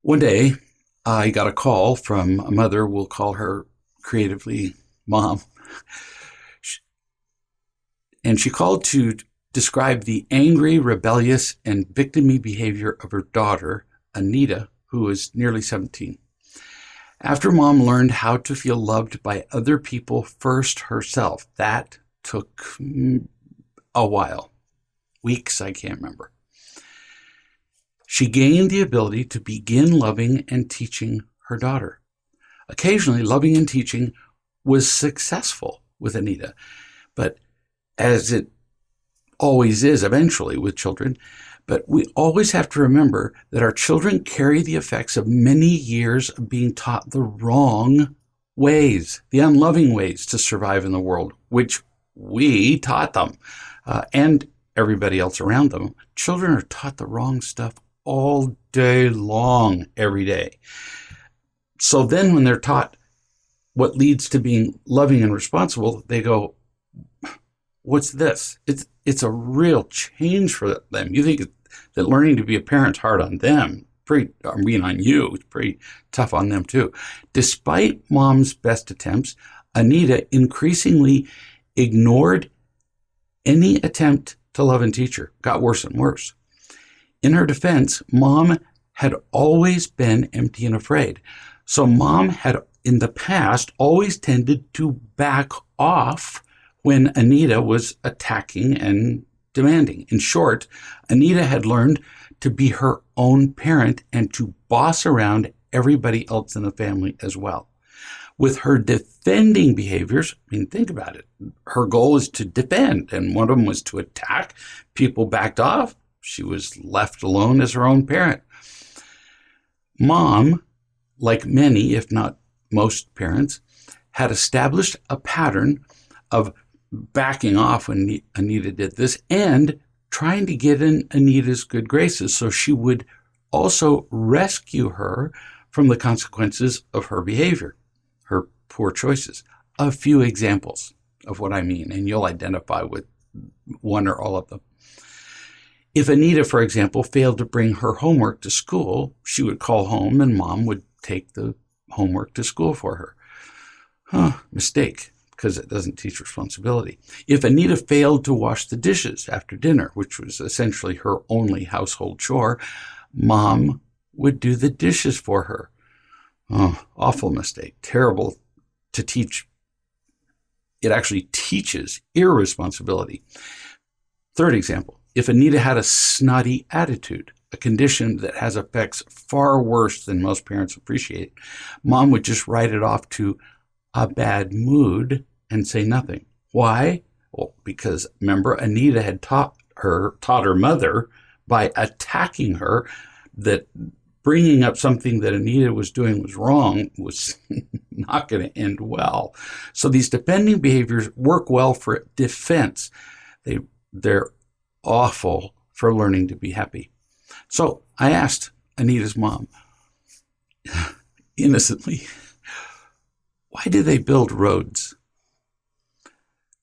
One day, I got a call from a mother, we'll call her creatively Mom, and she called to describe the angry, rebellious, and victim-y behavior of her daughter, Anita, who was nearly 17. After Mom learned how to feel loved by other people first herself, that took a while. Weeks, I can't remember. She gained the ability to begin loving and teaching her daughter. Occasionally, loving and teaching was successful with Anita, but as it always is eventually with children, but we always have to remember that our children carry the effects of many years of being taught the wrong ways, the unloving ways to survive in the world, which we taught them, and everybody else around them. Children are taught the wrong stuff all day long, every day. So then when they're taught what leads to being loving and responsible, they go, what's this? It's a real change for them. You think that learning to be a parent's hard on them, on you, it's pretty tough on them too. Despite Mom's best attempts, Anita increasingly ignored any attempt to love and teach her, got worse and worse. In her defense, Mom had always been empty and afraid. So Mom had, in the past, always tended to back off when Anita was attacking and demanding. In short, Anita had learned to be her own parent and to boss around everybody else in the family as well. With her defending behaviors, I mean, think about it. Her goal is to defend, and one of them was to attack. People backed off. She was left alone as her own parent. Mom, like many, if not most parents, had established a pattern of backing off when Anita did this and trying to get in Anita's good graces so she would also rescue her from the consequences of her behavior, her poor choices. A few examples of what I mean, and you'll identify with one or all of them. If Anita, for example, failed to bring her homework to school, she would call home and Mom would take the homework to school for her. Mistake, because it doesn't teach responsibility. If Anita failed to wash the dishes after dinner, which was essentially her only household chore, Mom would do the dishes for her. Awful mistake, terrible to teach. It actually teaches irresponsibility. Third example, if Anita had a snotty attitude, a condition that has effects far worse than most parents appreciate, Mom would just write it off to a bad mood and say nothing. Why? Well, because remember, Anita had taught her mother by attacking her that bringing up something that Anita was doing was wrong was not going to end well. So these defending behaviors work well for defense. They're awful for learning to be happy. So I asked Anita's mom, innocently, why do they build roads?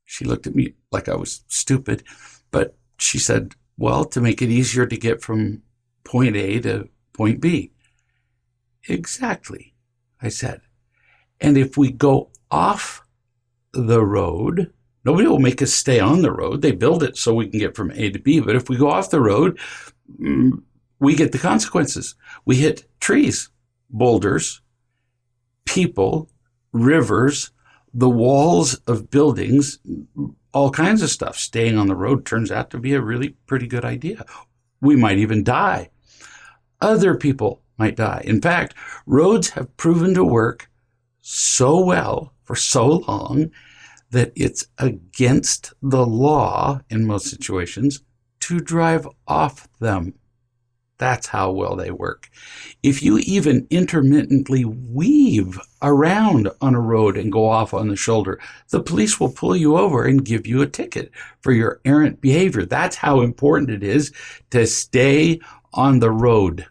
She looked at me like I was stupid, but she said, well, to make it easier to get from point A to point B. Exactly, I said. And if we go off the road, nobody will make us stay on the road. They build it so we can get from A to B. But if we go off the road, we get the consequences. We hit trees, boulders, people, rivers, the walls of buildings, all kinds of stuff. Staying on the road turns out to be a really pretty good idea. We might even die. Other people might die. In fact, roads have proven to work so well for so long that it's against the law in most situations to drive off them. That's how well they work. If you even intermittently weave around on a road and go off on the shoulder, the police will pull you over and give you a ticket for your errant behavior. That's how important it is to stay on the road.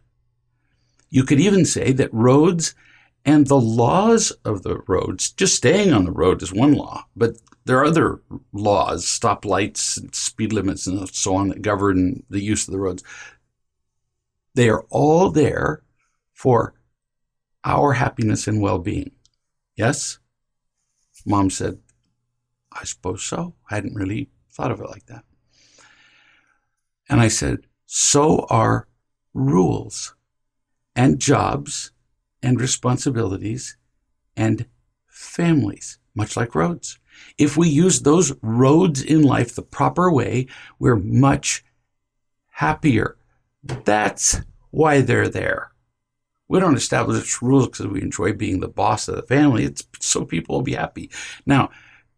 You could even say that roads and the laws of the roads, just staying on the road is one law, but there are other laws, stoplights, and speed limits, and so on that govern the use of the roads. They are all there for our happiness and well-being. Yes? Mom said, I suppose so. I hadn't really thought of it like that. And I said, so are rules and jobs and responsibilities and families, much like roads. If we use those roads in life the proper way, we're much happier. That's why they're there. We don't establish rules because we enjoy being the boss of the family. It's so people will be happy. Now,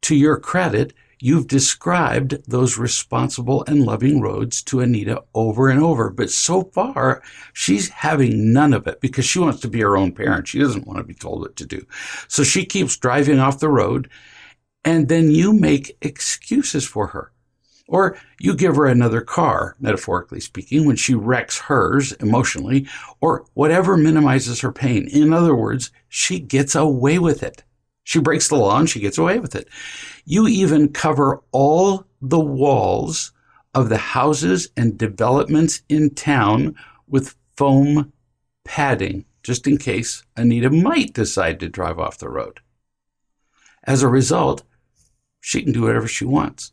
to your credit, you've described those responsible and loving roads to Anita over and over. But so far, she's having none of it because she wants to be her own parent. She doesn't want to be told what to do. So she keeps driving off the road, and then you make excuses for her. Or you give her another car, metaphorically speaking, when she wrecks hers emotionally, or whatever minimizes her pain. In other words, she gets away with it. She breaks the law and she gets away with it. You even cover all the walls of the houses and developments in town with foam padding, just in case Anita might decide to drive off the road. As a result, she can do whatever she wants.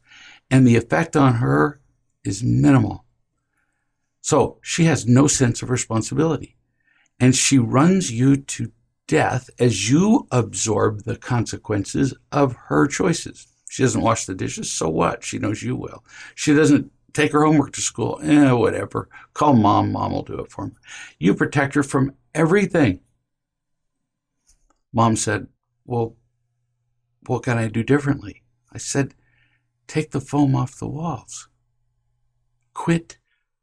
And the effect on her is minimal. So she has no sense of responsibility. And she runs you to death as you absorb the consequences of her choices. She doesn't wash the dishes, so what? She knows you will. She doesn't take her homework to school, whatever. Call mom, mom will do it for me. You protect her from everything. Mom said, well, what can I do differently? I said, take the foam off the walls. Quit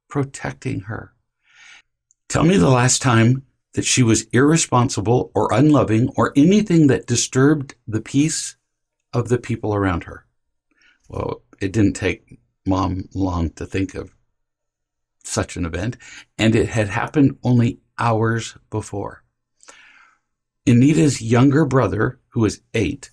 protecting her. Tell me the last time that she was irresponsible or unloving or anything that disturbed the peace of the people around her. Well, it didn't take Mom long to think of such an event, and it had happened only hours before. Anita's younger brother, who was 8,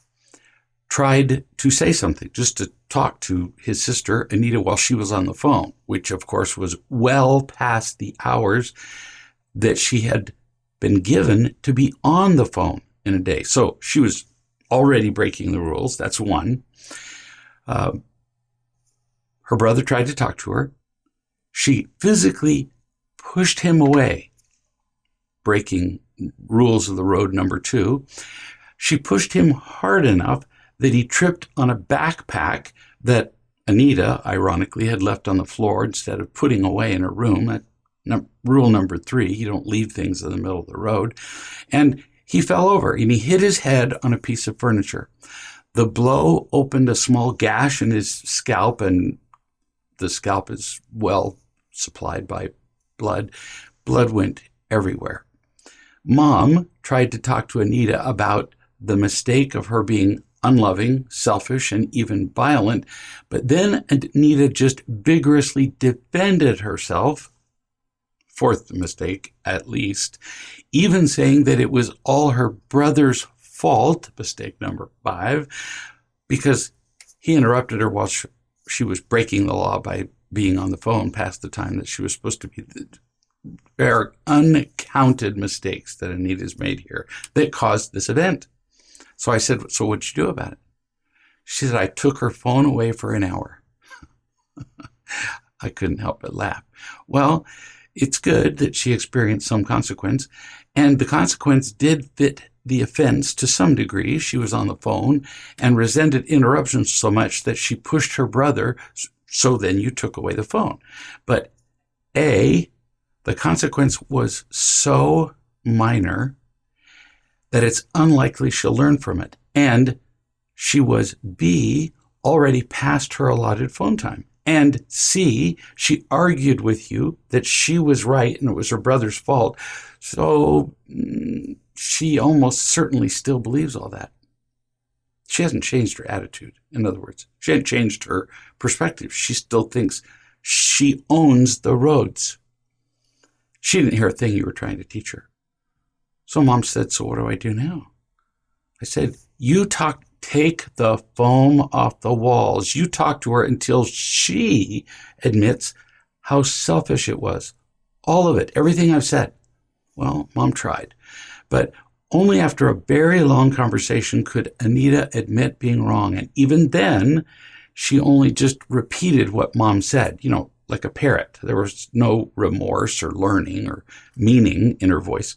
tried to say something, just to talk to his sister, Anita, while she was on the phone, which of course was well past the hours that she had been given to be on the phone in a day. So she was already breaking the rules. That's one. Her brother tried to talk to her. She physically pushed him away, breaking rules of the road number 2. She pushed him hard enough that he tripped on a backpack that Anita, ironically, had left on the floor instead of putting away in her room. Rule number 3, you don't leave things in the middle of the road. And he fell over and he hit his head on a piece of furniture. The blow opened a small gash in his scalp, and the scalp is well supplied by blood. Blood went everywhere. Mom tried to talk to Anita about the mistake of her being unloving, selfish, and even violent, but then Anita just vigorously defended herself, 4th mistake at least, even saying that it was all her brother's fault, mistake number 5, because he interrupted her while she was breaking the law by being on the phone past the time that she was supposed to be. There are uncounted mistakes that Anita's made here that caused this event. So I said, so what'd you do about it? She said, I took her phone away for an hour. I couldn't help but laugh. Well, it's good that she experienced some consequence, and the consequence did fit the offense to some degree. She was on the phone and resented interruptions so much that she pushed her brother, so then you took away the phone. But A, the consequence was so minor that it's unlikely she'll learn from it. And she was, B, already past her allotted phone time. And C, she argued with you that she was right and it was her brother's fault. So she almost certainly still believes all that. She hasn't changed her attitude. In other words, she hasn't changed her perspective. She still thinks she owns the roads. She didn't hear a thing you were trying to teach her. So Mom said, so what do I do now? I said, take the foam off the walls. You talk to her until she admits how selfish it was. All of it, everything I've said. Well, Mom tried. But only after a very long conversation could Anita admit being wrong. And even then, she only just repeated what Mom said, like a parrot. There was no remorse or learning or meaning in her voice.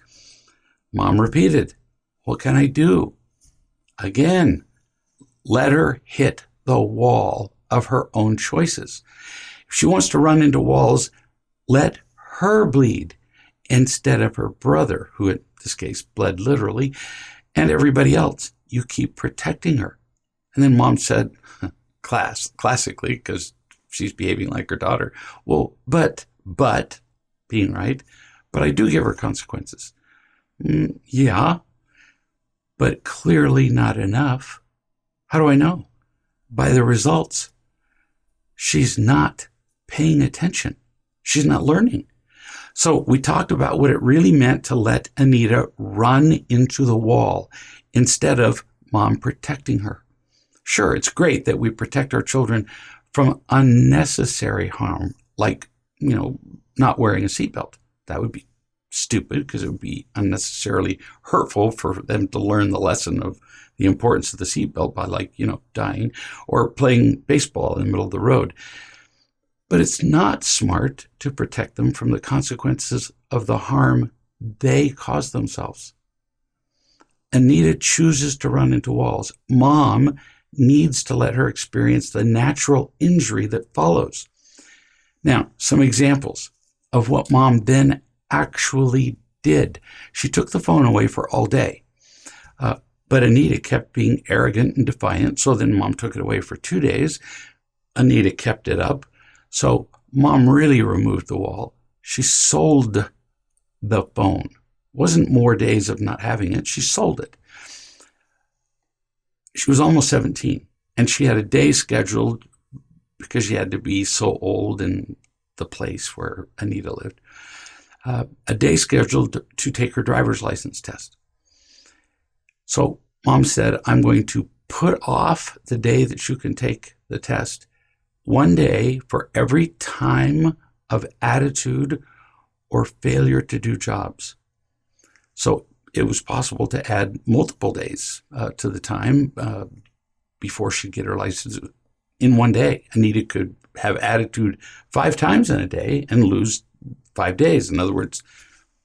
Mom repeated, "What can I do?" Again, let her hit the wall of her own choices. If she wants to run into walls, let her bleed instead of her brother, who in this case bled literally, and everybody else. You keep protecting her. And then Mom said, classically, because she's behaving like her daughter, well, but, being right, but I do give her consequences. Yeah, but clearly not enough. How do I know? By the results. She's not paying attention. She's not learning. So we talked about what it really meant to let Anita run into the wall instead of Mom protecting her. Sure, it's great that we protect our children from unnecessary harm, like, not wearing a seatbelt. That would be stupid because it would be unnecessarily hurtful for them to learn the lesson of the importance of the seatbelt by dying or playing baseball in the middle of the road. But it's not smart to protect them from the consequences of the harm they cause themselves. Anita chooses to run into walls. Mom needs to let her experience the natural injury that follows. Now, some examples of what Mom then actually did. She took the phone away for all day. But Anita kept being arrogant and defiant, so then Mom took it away for 2 days. Anita kept it up. So Mom really removed the wall. She sold the phone. It wasn't more days of not having it. She sold it. She was almost 17, and she had a day scheduled because she had to be so old in the place where Anita lived. A day scheduled to take her driver's license test. So Mom said, I'm going to put off the day that you can take the test, one day for every time of attitude or failure to do jobs. So it was possible to add multiple days to the time before she'd get her license in one day. Anita could have attitude 5 times in a day and lose 5 days. In other words,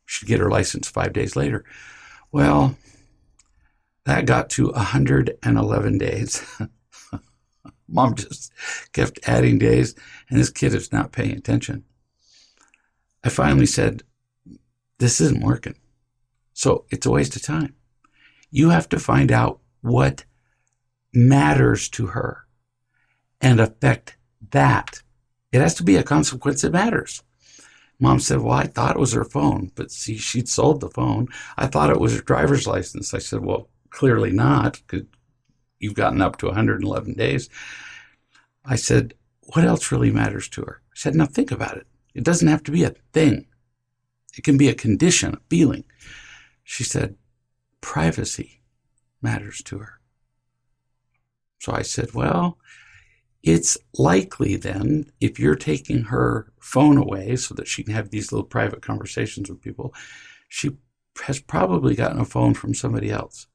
she'd get her license 5 days later. Well, that got to 111 days. Mom just kept adding days, and this kid is not paying attention. I finally said, this isn't working. So it's a waste of time. You have to find out what matters to her and affect that. It has to be a consequence that matters. Mom said, well, I thought it was her phone, but see, she'd sold the phone. I thought it was her driver's license. I said, well, clearly not, because you've gotten up to 111 days. I said, what else really matters to her? I said, now think about it. It doesn't have to be a thing. It can be a condition, a feeling. She said, privacy matters to her. So I said, well, it's likely then, if you're taking her phone away so that she can have these little private conversations with people, she has probably gotten a phone from somebody else.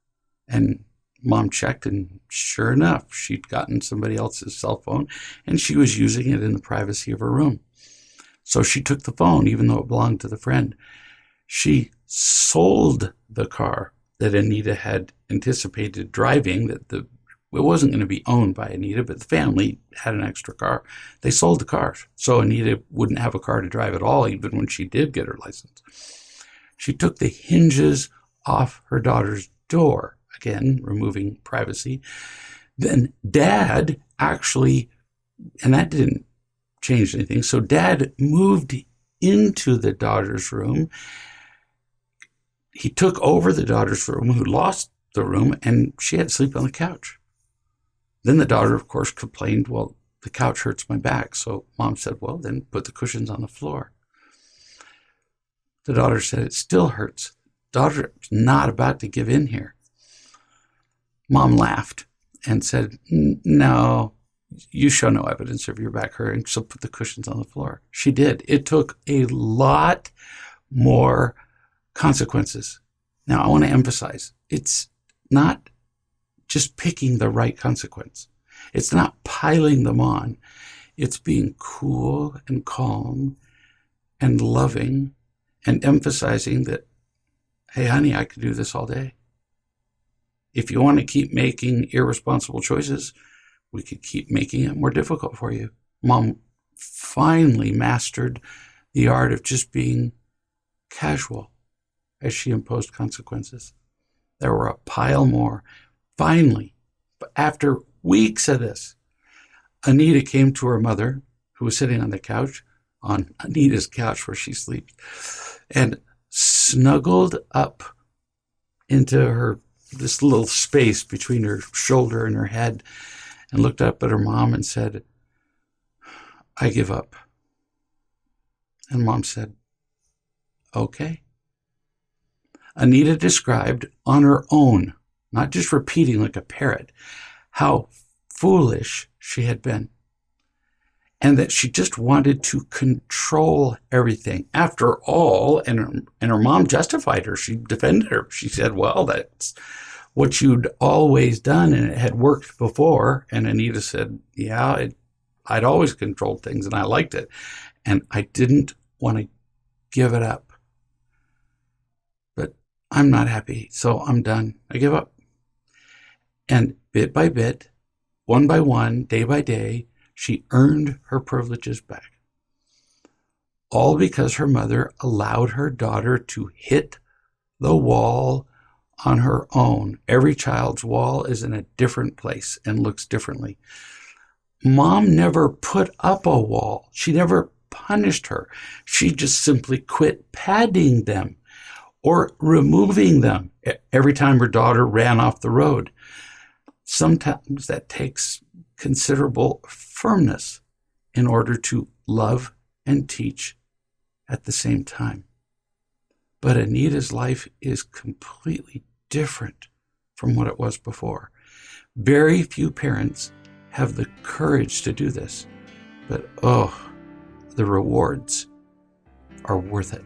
And Mom checked, and sure enough, she'd gotten somebody else's cell phone, and she was using it in the privacy of her room. So she took the phone, even though it belonged to the friend. She sold the car that Anita had anticipated driving, that it wasn't going to be owned by Anita, but the family had an extra car. They sold the car, so Anita wouldn't have a car to drive at all, even when she did get her license. She took the hinges off her daughter's door, again, removing privacy. Then Dad actually, and that didn't change anything, so Dad moved into the daughter's room. He took over the daughter's room, who lost the room, and she had to sleep on the couch. Then the daughter, of course, complained, well, the couch hurts my back. So Mom said, well, then put the cushions on the floor. The daughter said, it still hurts. Daughter's not about to give in here. Mom laughed and said, no, you show no evidence of your back hurting, so put the cushions on the floor. She did. It took a lot more consequences. Now, I want to emphasize, it's not just picking the right consequence. It's not piling them on. It's being cool and calm and loving and emphasizing that, hey, honey, I could do this all day. If you want to keep making irresponsible choices, we could keep making it more difficult for you. Mom finally mastered the art of just being casual as she imposed consequences. There were a pile more. Finally, after weeks of this, Anita came to her mother, who was sitting on the couch, on Anita's couch where she sleeps, and snuggled up into this little space between her shoulder and her head, and looked up at her mom and said, I give up. And Mom said, okay. Anita described on her own, not just repeating like a parrot, how foolish she had been, and that she just wanted to control everything. After all, and her mom justified her. She defended her. She said, well, that's what you'd always done, and it had worked before. And Anita said, yeah, I'd always controlled things, and I liked it. And I didn't want to give it up. But I'm not happy, so I'm done. I give up. And bit by bit, one by one, day by day, she earned her privileges back. All because her mother allowed her daughter to hit the wall on her own. Every child's wall is in a different place and looks differently. Mom never put up a wall. She never punished her. She just simply quit padding them or removing them every time her daughter ran off the road. Sometimes that takes considerable firmness in order to love and teach at the same time. But Anita's life is completely different from what it was before. Very few parents have the courage to do this, but the rewards are worth it.